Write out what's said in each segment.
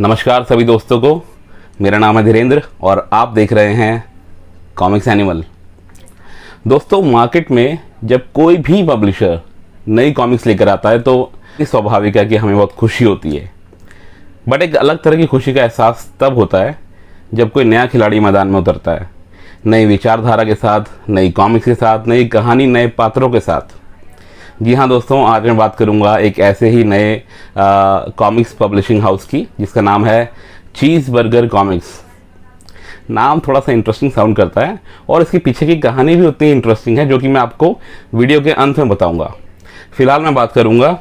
नमस्कार सभी दोस्तों को। मेरा नाम है धीरेन्द्र और आप देख रहे हैं कॉमिक्स एनिमल। दोस्तों, मार्केट में जब कोई भी पब्लिशर नई कॉमिक्स लेकर आता है तो ये स्वाभाविक है कि हमें बहुत खुशी होती है। बट एक अलग तरह की खुशी का एहसास तब होता है जब कोई नया खिलाड़ी मैदान में उतरता है, नई विचारधारा के साथ, नई कॉमिक्स के साथ, नई कहानी, नए पात्रों के साथ। जी हाँ दोस्तों, आज मैं बात करूंगा एक ऐसे ही नए कॉमिक्स पब्लिशिंग हाउस की जिसका नाम है चीज़बर्गर कॉमिक्स। नाम थोड़ा सा इंटरेस्टिंग साउंड करता है और इसके पीछे की कहानी भी उतनी इंटरेस्टिंग है, जो कि मैं आपको वीडियो के अंत में बताऊंगा। फिलहाल मैं बात करूंगा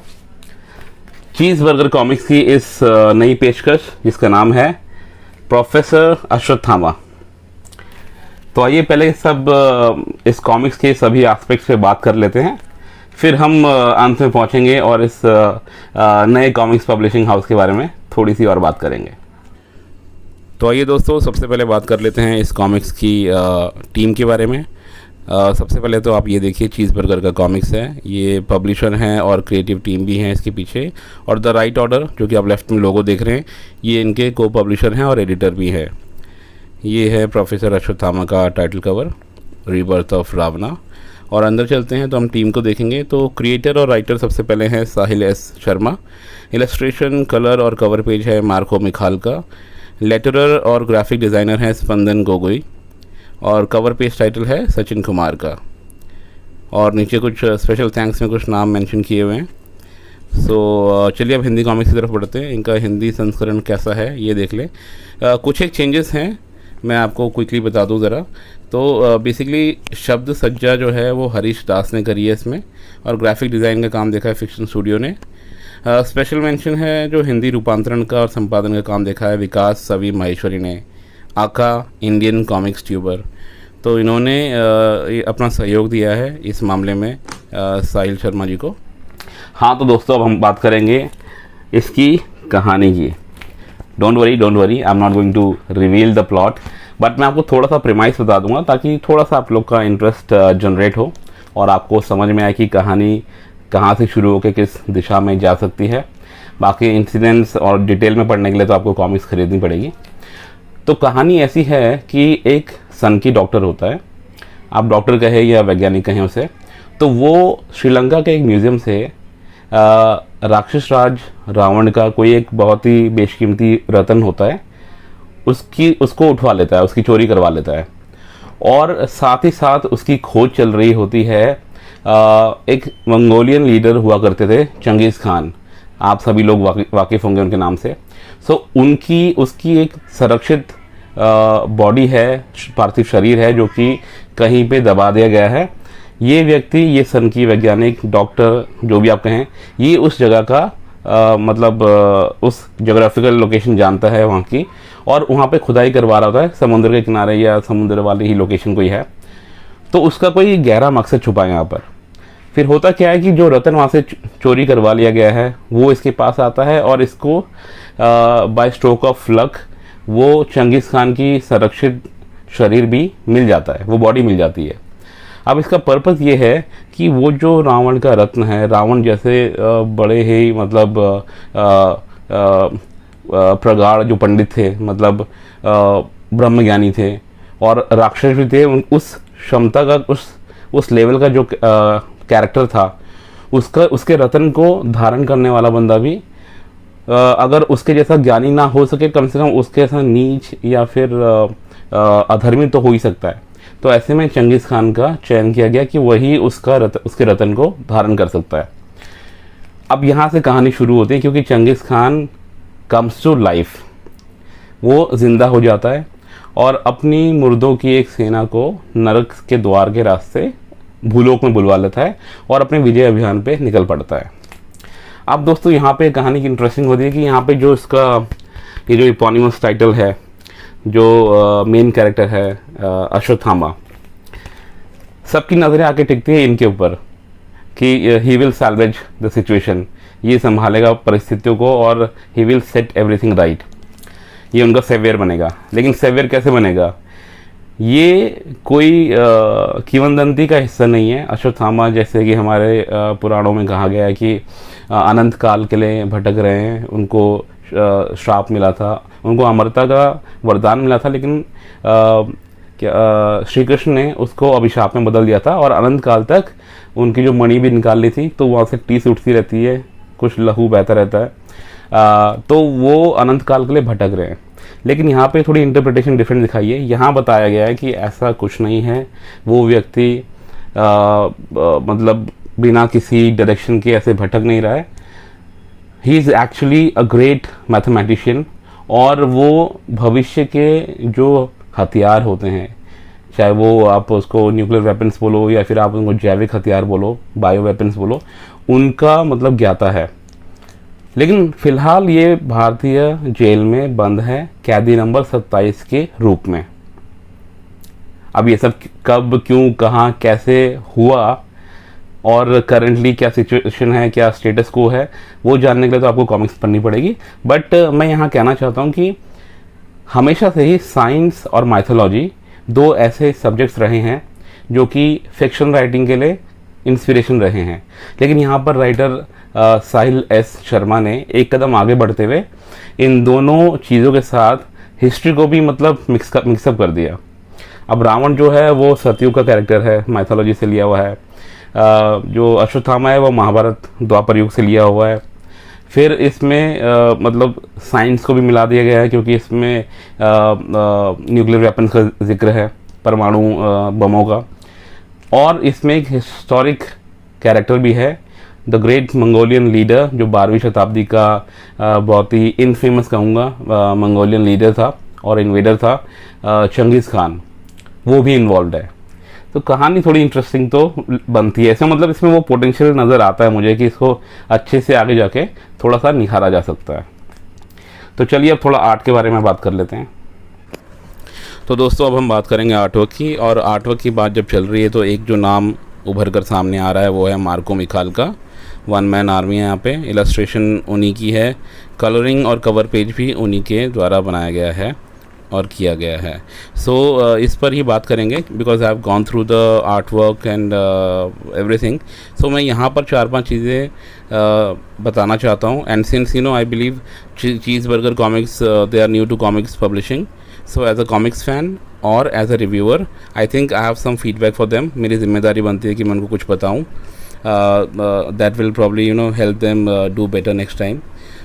चीज़बर्गर कॉमिक्स की इस नई पेशकश जिसका नाम है प्रोफेसर अश्वत्थामा। तो आइए पहले इस कॉमिक्स के सभी एस्पेक्ट्स पे बात कर लेते हैं, फिर हम अंत में पहुंचेंगे और इस नए कॉमिक्स पब्लिशिंग हाउस के बारे में थोड़ी सी और बात करेंगे। तो आइए दोस्तों, सबसे पहले बात कर लेते हैं इस कॉमिक्स की टीम के बारे में। सबसे पहले तो आप ये देखिए, चीज़बर्गर का कॉमिक्स है, ये पब्लिशर हैं और क्रिएटिव टीम भी हैं इसके पीछे। और द राइट ऑर्डर, जो कि आप लेफ्ट में लोगो देख रहे हैं, ये इनके को पब्लिशर हैं और एडिटर भी है। ये है प्रोफेसर अश्वत्थामा का टाइटल कवर, रीबर्थ ऑफ रावणा। और अंदर चलते हैं तो हम टीम को देखेंगे। तो क्रिएटर और राइटर सबसे पहले हैं साहिल एस शर्मा। इलस्ट्रेशन, कलर और कवर पेज है मार्को मिखाल का। लेटरर और ग्राफिक डिज़ाइनर हैं स्पंदन गोगोई। और कवर पेज टाइटल है सचिन कुमार का। और नीचे कुछ स्पेशल थैंक्स में कुछ नाम मेंशन किए हुए हैं। सो चलिए अब हिंदी कॉमिक्स की तरफ बढ़ते हैं। इनका हिंदी संस्करण कैसा है ये देख लें। कुछ एक चेंजेस हैं, मैं आपको क्विकली बता दूं ज़रा। तो बेसिकली शब्द सज्जा जो है वो हरीश दास ने करी है इसमें, और ग्राफिक डिज़ाइन का काम देखा है फिक्शन स्टूडियो ने। स्पेशल मेंशन है जो हिंदी रूपांतरण का और संपादन का काम देखा है विकास सवी माहेश्वरी ने, आका इंडियन कॉमिक्स ट्यूबर। तो इन्होंने अपना सहयोग दिया है इस मामले में साहिल शर्मा जी को। हाँ तो दोस्तों, अब हम बात करेंगे इसकी कहानी की। Don't worry, I am not going to reveal the plot, but मैं आपको थोड़ा सा प्रीमाइस बता दूंगा ताकि थोड़ा सा आप लोग का इंटरेस्ट जनरेट हो और आपको समझ में आए कि कहानी कहाँ से शुरू होकर किस दिशा में जा सकती है। बाकी इंसिडेंट्स और डिटेल में पढ़ने के लिए तो आपको कॉमिक्स खरीदनी पड़ेगी। तो कहानी ऐसी है कि एक सन की डॉक्टर होता है, आप डॉक्टर कहें या वैज्ञानिक कहें उसे। तो वो श्रीलंका के एक म्यूज़ियम से राक्षस राज रावण का कोई एक बहुत ही बेशकीमती रत्न होता है, उसको उठवा लेता है, उसकी चोरी करवा लेता है। और साथ ही साथ उसकी खोज चल रही होती है। एक मंगोलियन लीडर हुआ करते थे चंगेज़ खान, आप सभी लोग वाकिफ़ होंगे उनके नाम से। सो उसकी एक संरक्षित बॉडी है, पार्थिव शरीर है, जो कि कहीं पे दबा दिया गया है। ये व्यक्ति, ये सन की वैज्ञानिक, डॉक्टर, जो भी आप कहें, ये उस जगह का उस जोग्राफिकल लोकेशन जानता है वहाँ की, और वहाँ पे खुदाई करवा रहा होता है समुद्र के किनारे या समुद्र वाली ही लोकेशन कोई है। तो उसका कोई गहरा मकसद छुपा है यहाँ पर। फिर होता क्या है कि जो रतन वहाँ से चोरी करवा लिया गया है वो इसके पास आता है और इसको बाय स्ट्रोक ऑफ लक वो चंगेज़ खान की संरक्षित शरीर भी मिल जाता है, वो बॉडी मिल जाती है। अब इसका पर्पस ये है कि वो जो रावण का रत्न है, रावण जैसे बड़े ही मतलब प्रगाढ़ जो पंडित थे, मतलब ब्रह्मज्ञानी थे और राक्षस भी थे, उस क्षमता का, उस लेवल का जो कैरेक्टर था, उसके रत्न को धारण करने वाला बंदा भी अगर उसके जैसा ज्ञानी ना हो सके, कम से कम उसके जैसा नीच या फिर अधर्मी तो हो ही सकता है। तो ऐसे में चंगेज़ खान का चयन किया गया कि वही उसके रतन को धारण कर सकता है। अब यहाँ से कहानी शुरू होती है, क्योंकि Genghis Khan comes to life, वो जिंदा हो जाता है और अपनी मुर्दों की एक सेना को नरक के द्वार के रास्ते भूलोक में बुलवा लेता है और अपने विजय अभियान पे निकल पड़ता है। अब दोस्तों, यहाँ पे कहानी की इंटरेस्टिंग होती है कि यहाँ पे जो इसका ये जो इपोनिमस टाइटल है, जो मेन कैरेक्टर है अश्वत्थामा, सबकी नज़रें आके टिकती है इनके ऊपर कि he will salvage the situation, ये संभालेगा परिस्थितियों को और he will set everything right, ये उनका सेवियर बनेगा। लेकिन सेवियर कैसे बनेगा? ये कोई किंवदंती का हिस्सा नहीं है। अश्वत्थामा, जैसे कि हमारे पुराणों में कहा गया है कि अनंत काल के लिए भटक रहे हैं, उनको श्राप मिला था, उनको अमरता का वरदान मिला था, लेकिन श्री कृष्ण ने उसको अभिशाप में बदल दिया था और अनंत काल तक उनकी जो मणि भी निकाल ली थी तो वहाँ से टीस उठती रहती है, कुछ लहू बहता रहता है, तो वो अनंत काल के लिए भटक रहे हैं। लेकिन यहाँ पे थोड़ी इंटरप्रिटेशन डिफरेंट दिखाई है। यहाँ बताया गया है कि ऐसा कुछ नहीं है, वो व्यक्ति मतलब बिना किसी डायरेक्शन के ऐसे भटक नहीं रहा है। He is actually a great mathematician, और वो भविष्य के जो हथियार होते हैं, चाहे वो आप उसको न्यूक्लियर वेपन्स बोलो या फिर आप उनको जैविक हथियार बोलो, बायो वेपन्स बोलो, उनका मतलब ज्ञाता है। लेकिन फिलहाल ये भारतीय जेल में बंद है कैदी नंबर 27 के रूप में। अब ये सब कब, क्यों, कहाँ, कैसे हुआ और करंटली क्या सिचुएशन है, क्या स्टेटस को है, वो जानने के लिए तो आपको कॉमिक्स पढ़नी पड़ेगी। बट मैं यहाँ कहना चाहता हूँ कि हमेशा से ही साइंस और माइथोलॉजी दो ऐसे सब्जेक्ट्स रहे हैं जो कि फिक्शन राइटिंग के लिए इंस्पिरेशन रहे हैं। लेकिन यहाँ पर राइटर साहिल एस शर्मा ने एक कदम आगे बढ़ते हुए इन दोनों चीज़ों के साथ हिस्ट्री को भी मतलब मिक्सअप कर दिया। अब रावण जो है वो सतयुग का कैरेक्टर है, माइथोलॉजी से लिया हुआ है। जो अश्वत्थामा है वो महाभारत द्वापर युग से लिया हुआ है। फिर इसमें मतलब साइंस को भी मिला दिया गया है, क्योंकि इसमें न्यूक्लियर वेपन का जिक्र है, परमाणु बमों का। और इसमें एक हिस्टोरिक कैरेक्टर भी है, द ग्रेट मंगोलियन लीडर, जो 12वीं शताब्दी का बहुत ही इनफेमस कहूँगा मंगोलियन लीडर था और इन्वेडर था, चंगेज़ खान, वो भी इन्वॉल्व है। तो कहानी थोड़ी इंटरेस्टिंग तो बनती है। ऐसे मतलब इसमें वो पोटेंशियल नज़र आता है मुझे कि इसको अच्छे से आगे जाके थोड़ा सा निखारा जा सकता है। तो चलिए अब थोड़ा आर्ट के बारे में बात कर लेते हैं। तो दोस्तों अब हम बात करेंगे आर्टवर्क की, और आर्टवर्क की बात जब चल रही है तो एक जो नाम उभर कर सामने आ रहा है वो है मार्को मिखाल का। वन मैन आर्मी है यहाँ पे, इलस्ट्रेशन उन्हीं की है, कलरिंग और कवर पेज भी उन्हीं के द्वारा बनाया गया है और किया गया है। सो इस पर ही बात करेंगे, because I have gone through the art work and everything. So मैं यहाँ पर 4-5 चीज़ें बताना चाहता हूँ। And since you know I believe cheese burger comics they are new to comics publishing, so as a comics fan और as a reviewer I think I have some feedback for them. मेरी जिम्मेदारी बनती है कि मैं उनको कुछ बताऊँ, that will probably you know help them do better next time.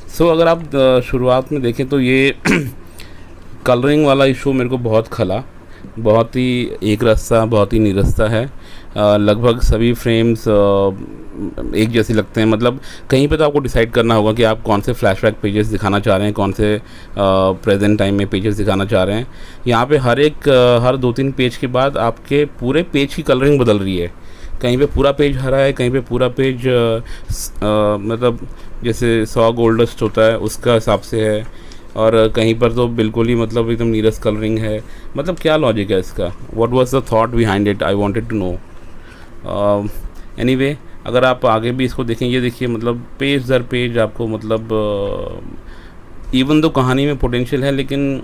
So अगर आप शुरुआत में देखें तो ये कलरिंग वाला इशू मेरे को बहुत खला, बहुत ही एक रास्ता, बहुत ही निरस्ता है। लगभग सभी फ्रेम्स एक जैसे लगते हैं। मतलब कहीं पे तो आपको डिसाइड करना होगा कि आप कौन से फ्लैशबैक पेजेस दिखाना चाह रहे हैं, कौन से प्रेजेंट टाइम में पेजेस दिखाना चाह रहे हैं। यहाँ पे हर 2-3 पेज के बाद आपके पूरे पेज की कलरिंग बदल रही है। कहीं पे पूरा पेज हरा है, कहीं पे पूरा पेज मतलब जैसे 100 गोल्ड डस्ट होता है उसका हिसाब से है, और कहीं पर तो बिल्कुल ही मतलब एकदम नीरस कलरिंग है। मतलब क्या लॉजिक है इसका? What was the thought behind it? I wanted to know. Anyway अगर आप आगे भी इसको देखें, ये देखिए मतलब पेज दर पेज आपको मतलब इवन तो कहानी में पोटेंशियल है, लेकिन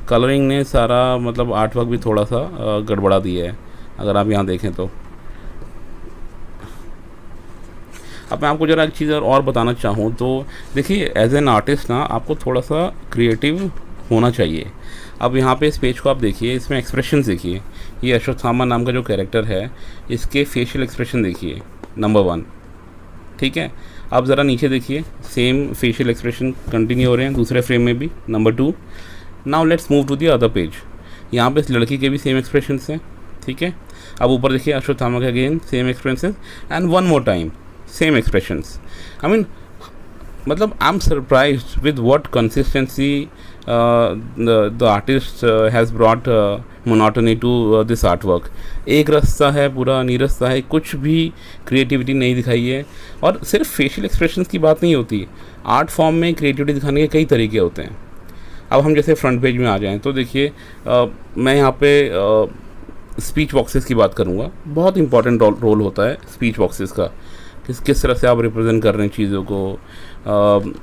कलरिंग ने सारा मतलब आर्ट वर्क भी थोड़ा सा गड़बड़ा दिया है अगर आप यहाँ देखें तो। अब मैं आपको ज़रा एक चीज़ और बताना चाहूँ तो देखिए, एज एन आर्टिस्ट ना आपको थोड़ा सा क्रिएटिव होना चाहिए। अब यहाँ पे इस पेज को आप देखिए, इसमें एक्सप्रेशन देखिए। ये अश्वत्थामा नाम का जो कैरेक्टर है, इसके फेशियल एक्सप्रेशन देखिए, नंबर 1, ठीक है। अब ज़रा नीचे देखिए, सेम फेशियल एक्सप्रेशन कंटिन्यू हो रहे हैं दूसरे फ्रेम में भी, number 2। Now let's move to the other page. यहाँ पे इस लड़की के भी सेम एक्सप्रेशंस हैं, ठीक है। अब ऊपर देखिए अश्वत्थामा के again same expressions and one more time same expressions. I mean, मतलब I'm surprised with what consistency the artist has brought monotony to this artwork. एक रास्ता है, पूरा नीरस्ता है, कुछ भी क्रिएटिविटी नहीं दिखाई है। और सिर्फ फेशियल एक्सप्रेशंस की बात नहीं होती, आर्ट फॉर्म में क्रिएटिविटी दिखाने के कई तरीके होते हैं। अब हम जैसे फ्रंट पेज में आ जाएं तो देखिए, मैं यहाँ पे स्पीच बॉक्सेस की बात करूँगा। बहुत इंपॉर्टेंट रोल होता है स्पीच बॉक्सेस का, किस तरह से आप रिप्रेजेंट कर रहे हैं चीज़ों को।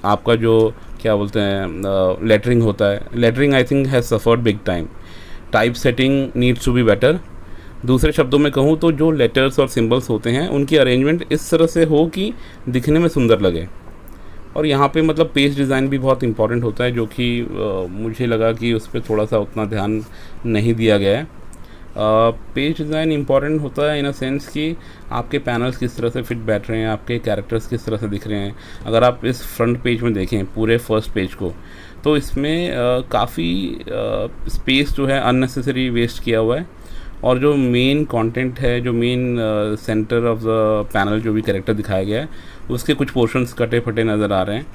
आपका जो क्या बोलते हैं लेटरिंग होता है, lettering I think has suffered big time. Type setting needs to be better. दूसरे शब्दों में कहूँ तो जो लेटर्स और सिंबल्स होते हैं उनकी अरेंजमेंट इस तरह से हो कि दिखने में सुंदर लगे। और यहाँ पे मतलब पेज डिज़ाइन भी बहुत इंपॉर्टेंट होता है, जो कि मुझे लगा कि उस पर थोड़ा सा उतना ध्यान नहीं दिया गया है। पेज डिज़ाइन इंपॉर्टेंट होता है इन अ सेंस कि आपके पैनल्स किस तरह से फिट बैठ रहे हैं, आपके कैरेक्टर्स किस तरह से दिख रहे हैं। अगर आप इस फ्रंट पेज में देखें पूरे फर्स्ट पेज को, तो इसमें काफ़ी स्पेस जो है अननेसेसरी वेस्ट किया हुआ है, और जो मेन कंटेंट है, जो main centre of the panel जो भी कैरेक्टर दिखाया गया है, उसके कुछ पोर्शंस कटे फटे नज़र आ रहे हैं।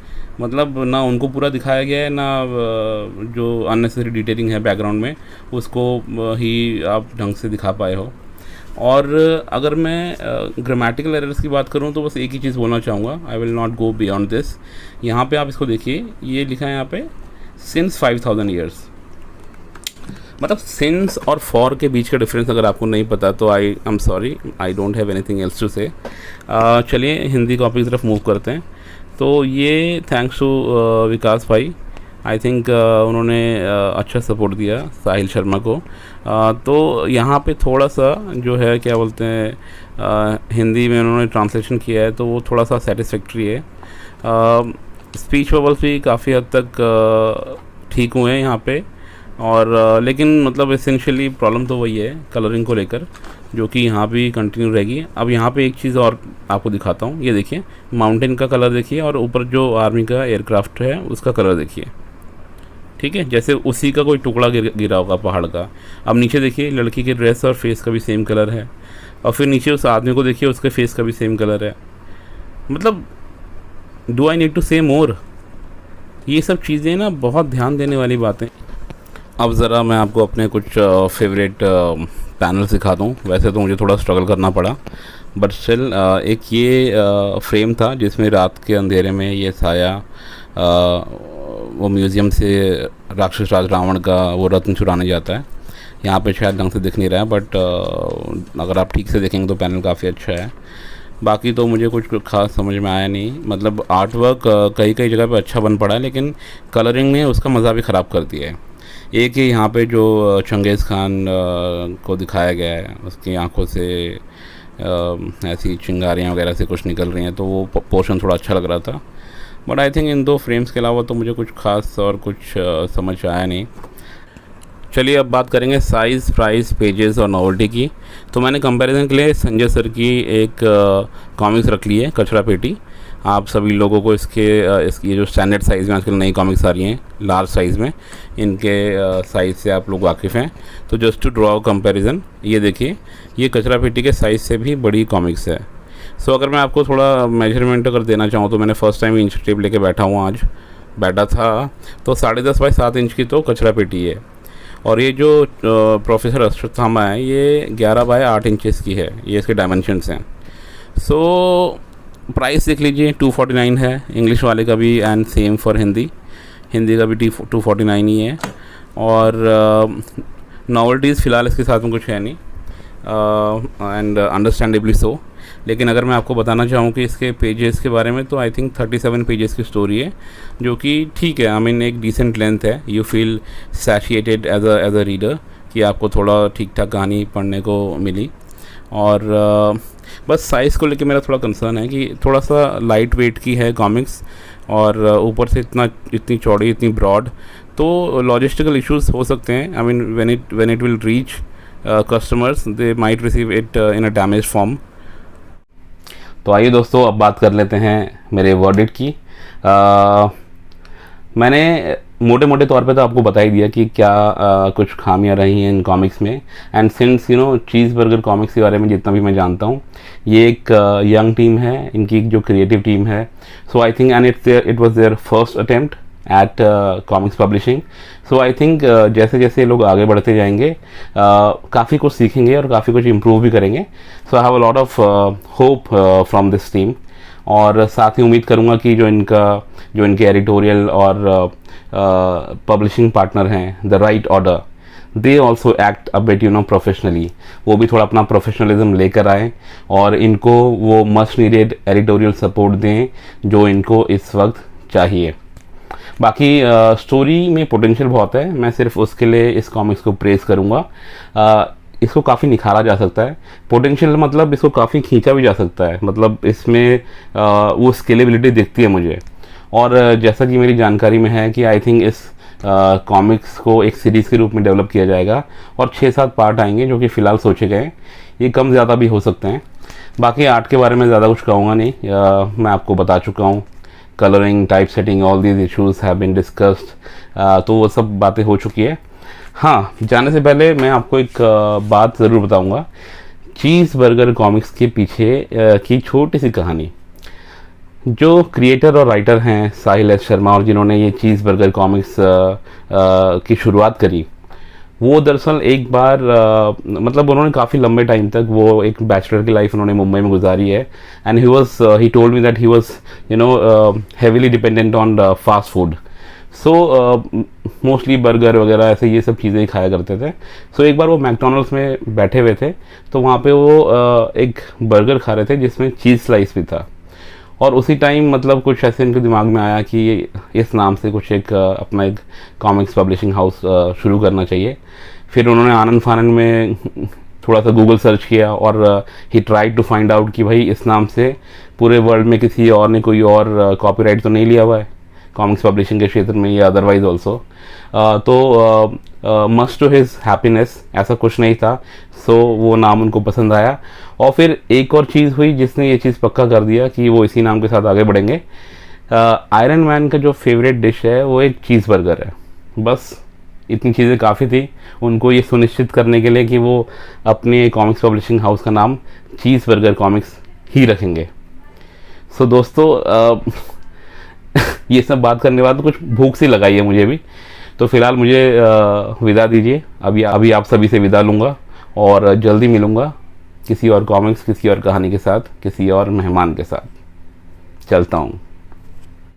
मतलब ना उनको पूरा दिखाया गया है, ना जो अननेसेसरी डिटेलिंग है बैकग्राउंड में उसको ही आप ढंग से दिखा पाए हो। और अगर मैं ग्रामेटिकल एरर्स की बात करूं तो बस एक ही चीज़ बोलना चाहूँगा, I will not go beyond this. यहाँ पे आप इसको देखिए, ये लिखा है यहाँ पे सिंस 5000 ईयर्स। मतलब सिंस और फॉर के बीच का डिफरेंस अगर आपको नहीं पता तो I am sorry, I don't have anything else to say. चलिए हिंदी कॉपी की तरफ मूव करते हैं। तो ये थैंक्स टू विकास भाई, आई थिंक उन्होंने अच्छा सपोर्ट दिया साहिल शर्मा को। तो यहाँ पे थोड़ा सा जो है क्या बोलते हैं, हिंदी में उन्होंने ट्रांसलेशन किया है तो वो थोड़ा सा सेटिस्फैक्ट्री है। स्पीच बबल्स भी काफ़ी हद तक ठीक हुए हैं यहाँ पे, और लेकिन मतलब एसेंशियली प्रॉब्लम तो वही है कलरिंग को लेकर, जो कि यहाँ भी कंटिन्यू रहेगी। अब यहाँ पे एक चीज़ और आपको दिखाता हूँ, ये देखिए माउंटेन का कलर देखिए, और ऊपर जो आर्मी का एयरक्राफ्ट है उसका कलर देखिए, ठीक है, जैसे उसी का कोई टुकड़ा गिरा होगा पहाड़ का। अब नीचे देखिए लड़की के ड्रेस और फेस का भी सेम कलर है, और फिर नीचे उस आदमी को देखिए उसके फेस का भी सेम कलर है। मतलब डू आई नीड टू से मोर? ये सब चीज़ें ना बहुत ध्यान देने वाली बातें। अब ज़रा मैं आपको अपने कुछ फेवरेट पैनल सिखा दूँ। वैसे तो मुझे थोड़ा स्ट्रगल करना पड़ा, बट स्टिल एक ये फ्रेम था जिसमें रात के अंधेरे में ये साया वो म्यूज़ियम से राक्षस राज रावण का वो रत्न चुराने जाता है। यहाँ पे शायद ढंग से दिख नहीं रहा है, बट अगर आप ठीक से देखेंगे तो पैनल काफ़ी अच्छा है। बाकी तो मुझे कुछ खास समझ में आया नहीं। मतलब आर्ट वर्क कई कई जगह पे अच्छा बन पड़ा है, लेकिन कलरिंग ने उसका मज़ा भी ख़राब कर दिया है। एक ही यहाँ पे जो चंगेज़ खान को दिखाया गया है, उसकी आंखों से ऐसी चिंगारियाँ वगैरह से कुछ निकल रही हैं, तो वो पोर्शन थोड़ा अच्छा लग रहा था। बट आई थिंक इन दो फ्रेम्स के अलावा तो मुझे कुछ खास और कुछ समझ आया नहीं। चलिए अब बात करेंगे साइज़, प्राइस, पेजेस और नॉवेल्टी की। तो मैंने कंपैरिजन के लिए संजय सर की एक कॉमिक्स रख ली है, कचरा पेटी। आप सभी लोगों को इसकी जो स्टैंडर्ड साइज़ में आजकल नई कॉमिक्स आ रही हैं लार्ज साइज़ में, इनके साइज़ से आप लोग वाकिफ़ हैं। तो जस्ट टू ड्रॉ कंपैरिजन, ये देखिए ये कचरा पेटी के साइज़ से भी बड़ी कॉमिक्स है। सो अगर मैं आपको थोड़ा मेजरमेंट अगर देना चाहूँ तो मैंने फ़र्स्ट टाइम इंच टेप लेके बैठा हूँ, आज बैठा था। तो 10.5 बाई 7 इंच की तो कचरा पेटी है, और ये जो प्रोफेसर अश्वत्थामा है ये 11 बाई 8 इंचेस की है, ये इसके डायमेंशंस हैं। सो प्राइस देख लीजिए 249 है इंग्लिश वाले का भी, एंड सेम फॉर हिंदी का भी 249 ही है। और नॉवेल्टीज़ फ़िलहाल इसके साथ में कुछ है नहीं, एंड अंडरस्टैंडेबली सो। लेकिन अगर मैं आपको बताना चाहूँ कि इसके पेजेस के बारे में, तो आई थिंक 37 पेजेस की स्टोरी है, जो कि ठीक है, आई मीन एक डिसेंट लेंथ है। You feel satiated as a reader कि आपको थोड़ा ठीक ठाक कहानी पढ़ने को मिली। और बस साइज़ को लेके मेरा थोड़ा कंसर्न है कि थोड़ा सा लाइट वेट की है कॉमिक्स, और ऊपर से इतनी चौड़ी, इतनी ब्रॉड, तो लॉजिस्टिकल इश्यूज़ हो सकते हैं। I mean when it will reach customers, they might receive it in a damage form. तो आइए दोस्तों अब बात कर लेते हैं मेरे वर्डिक्ट की। मैंने मोटे मोटे तौर पे तो आपको बता ही दिया कि क्या कुछ खामियां रही हैं इन कॉमिक्स में। And since cheese burger comics के बारे में जितना भी मैं जानता हूँ, ये एक यंग टीम है, इनकी जो क्रिएटिव टीम है। So I think and it was their first attempt at comics publishing. So I think जैसे जैसे लोग आगे बढ़ते जाएंगे काफ़ी कुछ सीखेंगे और काफ़ी कुछ इम्प्रूव भी करेंगे। So I have a lot of hope from this team. और साथ ही उम्मीद करूँगा कि जो इनके एडिटोरियल और पब्लिशिंग पार्टनर हैं, the right order, they also act a bit professionally. वो भी थोड़ा अपना प्रोफेशनलिज्म लेकर आए और इनको वो मस्ट नीडेड एडिटोरियल सपोर्ट दें जो इनको इस वक्त चाहिए। बाकी स्टोरी में पोटेंशियल बहुत है, मैं सिर्फ उसके लिए इस कॉमिक्स को प्रेज करूँगा। इसको काफ़ी निखारा जा सकता है। पोटेंशियल मतलब इसको काफ़ी खींचा भी जा सकता है, मतलब इसमें वो स्केलेबिलिटी दिखती है मुझे। और जैसा कि मेरी जानकारी में है कि आई थिंक इस कॉमिक्स को एक सीरीज़ के रूप में डेवलप किया जाएगा और 6-7 पार्ट आएंगे जो कि फ़िलहाल सोचे गए हैं। ये कम ज़्यादा भी हो सकते हैं। बाकी आर्ट के बारे में ज़्यादा कुछ कहूँगा नहीं, मैं आपको बता चुका हूँ। Colouring, type setting, all these issues have been discussed, तो वो सब बातें हो चुकी है। हाँ, जाने से पहले मैं आपको एक बात ज़रूर बताऊँगा। चीज़ बर्गर कॉमिक्स के पीछे की छोटी सी कहानी। जो क्रिएटर और राइटर हैं साहिल एस शर्मा, और जिन्होंने ये चीज़ बर्गर कॉमिक्स की शुरुआत करी, वो दरअसल एक बार मतलब उन्होंने काफ़ी लंबे टाइम तक वो एक बैचलर की लाइफ उन्होंने मुंबई में गुजारी है। And he told me that he was heavily dependent on fast food. So mostly burger वगैरह ऐसे ये सब चीज़ें ही खाया करते थे। सो एक बार वो मैकडोनल्ड्स में बैठे हुए थे, तो वहाँ पे वो एक बर्गर खा रहे थे जिसमें चीज़ स्लाइस भी था। और उसी टाइम मतलब कुछ ऐसे इनके दिमाग में आया कि इस नाम से कुछ एक अपना एक कॉमिक्स पब्लिशिंग हाउस शुरू करना चाहिए। फिर उन्होंने आनंद फानंद में थोड़ा सा गूगल सर्च किया और he tried to find out कि भाई इस नाम से पूरे वर्ल्ड में किसी और ने कोई और कॉपीराइट तो नहीं लिया हुआ है कॉमिक्स पब्लिशिंग के क्षेत्र में या अदरवाइज ऑल्सो। तो मस्ट टू हिज हैप्पीनेस ऐसा कुछ नहीं था। सो वो नाम उनको पसंद आया। और फिर एक और चीज़ हुई जिसने ये चीज़ पक्का कर दिया कि वो इसी नाम के साथ आगे बढ़ेंगे। आयरन मैन का जो फेवरेट डिश है वो एक चीज़ बर्गर है। बस इतनी चीज़ें काफ़ी थी उनको ये सुनिश्चित करने के लिए कि वो अपने कॉमिक्स पब्लिशिंग हाउस का नाम चीज़ बर्गर कॉमिक्स ही रखेंगे। सो दोस्तों ये सब बात करने के बाद कुछ भूख सी लगाई है मुझे भी, तो फिलहाल मुझे विदा दीजिए। अभी आप सभी से विदा लूँगा और जल्दी मिलूँगा किसी और कॉमिक्स, किसी और कहानी के साथ, किसी और मेहमान के साथ। चलता हूँ।